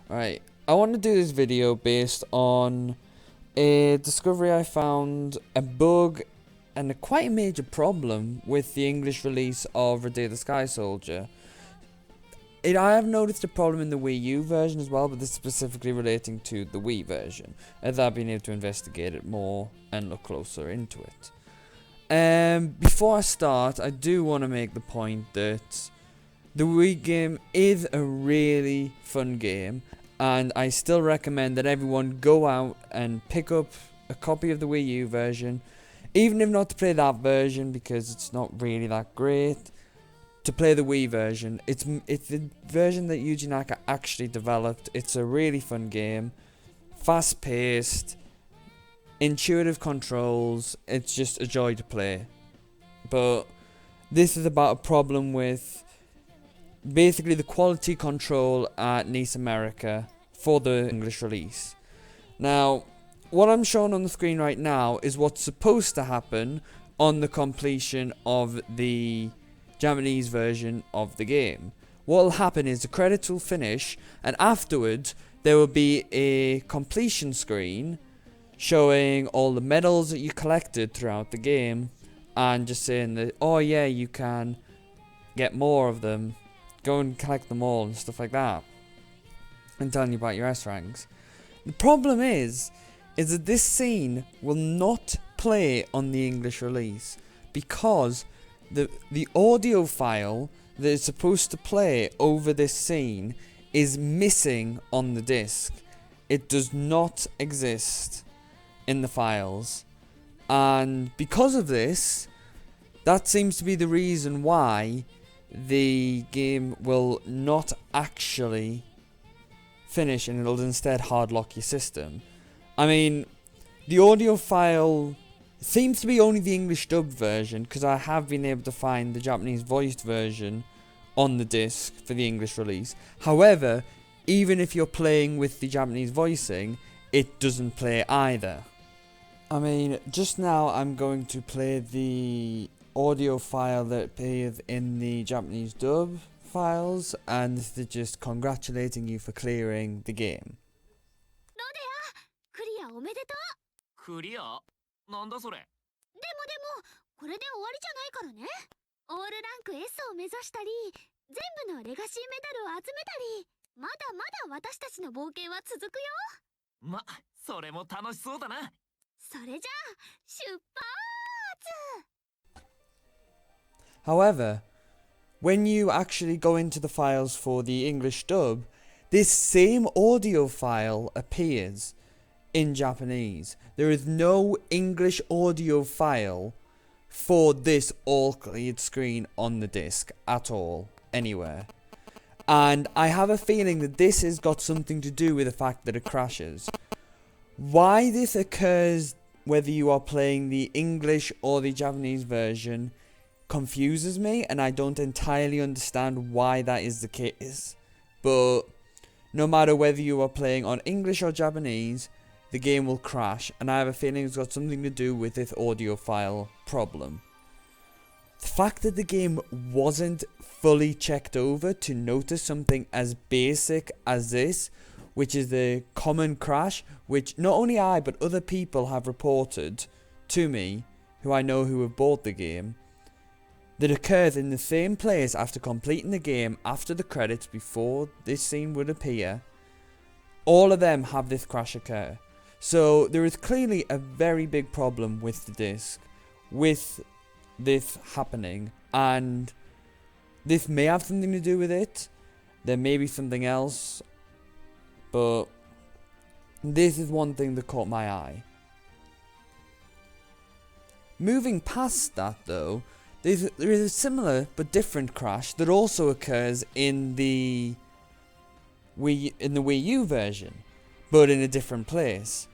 Right, I want to do this video based on a discovery I found, a bug, and a quite a major problem with the English release of Rodea the Sky Soldier. I have noticed a problem in the Wii U version as well, but this is specifically relating to the Wii version, as I've been able to investigate it more and look closer into it. Before I start, I do want to make the point that the Wii game is a really fun game, and I still recommend that everyone go out and pick up a copy of the Wii U version, even if not to play that version because it's not really that great. To play the Wii version, it's the version that Yuji Naka actually developed. It's a really fun game, fast paced, intuitive controls. It's just a joy to play. But this is about a problem with basically the quality control at NIS America for the English release. Now, what I'm showing on the screen right now is what's supposed to happen on the completion of the Japanese version of the game. What will happen is the credits will finish, and afterwards there will be a completion screen showing all the medals that you collected throughout the game, and just saying that, oh yeah, you can get more of them, go and collect them all and stuff like that, and telling you about your S ranks. The problem is that this scene will not play on the English release because the audio file that is supposed to play over this scene is missing on the disc. It does not exist in the files, and because of this, that seems to be the reason why the game will not actually finish, and it'll instead hardlock your system. I mean, the audio file seems to be only the English dubbed version, because I have been able to find the Japanese voiced version on the disc for the English release. However, even if you're playing with the Japanese voicing, it doesn't play either. I mean, just now I'm going to play the audio file that appears in the Japanese dub files, and they're just congratulating you for clearing the game. クリアおめでとう。クリアなんだそれ。でも、これで終わりじゃないからね。オールランク S を目指したり、全部のレガシーメダルを集めたり、まだまだ私たちの冒険は続くよ。ま、それも楽しそうだな。それじゃあ、出発。 However, when you actually go into the files for the English dub, this same audio file appears in Japanese. There is no English audio file for this all cleared screen on the disc at all, anywhere. And I have a feeling that this has got something to do with the fact that it crashes. Why this occurs, whether you are playing the English or the Japanese version, confuses me, and I don't entirely understand why that is the case. But no matter whether you are playing on English or Japanese, the game will crash, and I have a feeling it's got something to do with this audio file problem. The fact that the game wasn't fully checked over to notice something as basic as this, which is the common crash, which not only I but other people have reported to me, who I know who have bought the game, that occurs in the same place after completing the game, after the credits, before this scene would appear. All of them have this crash occur. So there is clearly a very big problem with the disc, with this happening, and this may have something to do with it. There may be something else, but this is one thing that caught my eye. Moving past that though, there is a similar but different crash that also occurs in the Wii U version, but in a different place.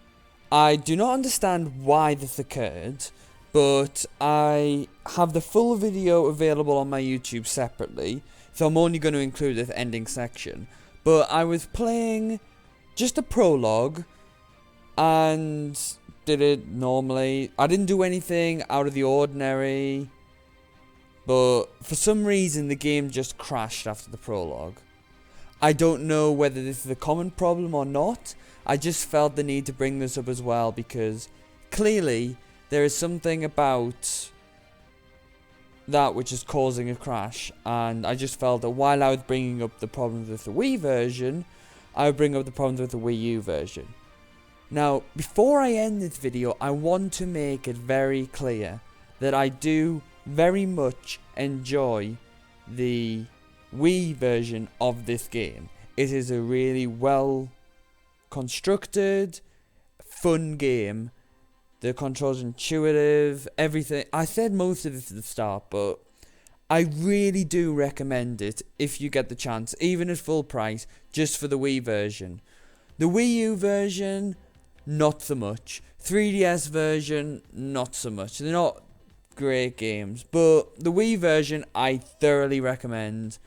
I do not understand why this occurred, but I have the full video available on my YouTube separately, so I'm only going to include this ending section. But I was playing just a prologue and did it normally. I didn't do anything out of the ordinary, but for some reason the game just crashed after the prologue. I don't know whether this is a common problem or not. I just felt the need to bring this up as well because clearly there is something about that which is causing a crash, and I just felt that while I was bringing up the problems with the Wii version, I would bring up the problems with the Wii U version. Now, before I end this video, I want to make it very clear that I do very much enjoy the Wii version of this game. It is a really well constructed, fun game. The controls intuitive, everything. I said most of this at the start, but I really do recommend it if you get the chance, even at full price, just for the Wii version. The Wii U version, not so much. 3DS version, not so much. They're not great games, but the Wii version I thoroughly recommend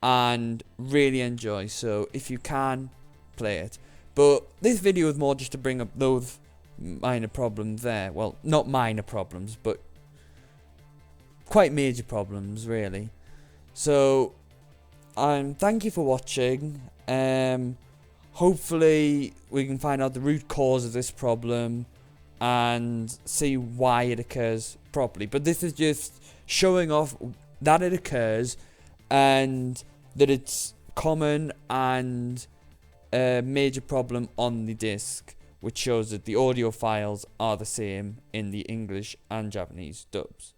and really enjoy. So if you can, play it. But this video is more just to bring up those minor problems there. Well, not minor problems, but quite major problems, really. So, thank you for watching. Hopefully, we can find out the root cause of this problem and see why it occurs properly. But this is just showing off that it occurs and that it's common and a major problem on the disc, which shows that the audio files are the same in the English and Japanese dubs.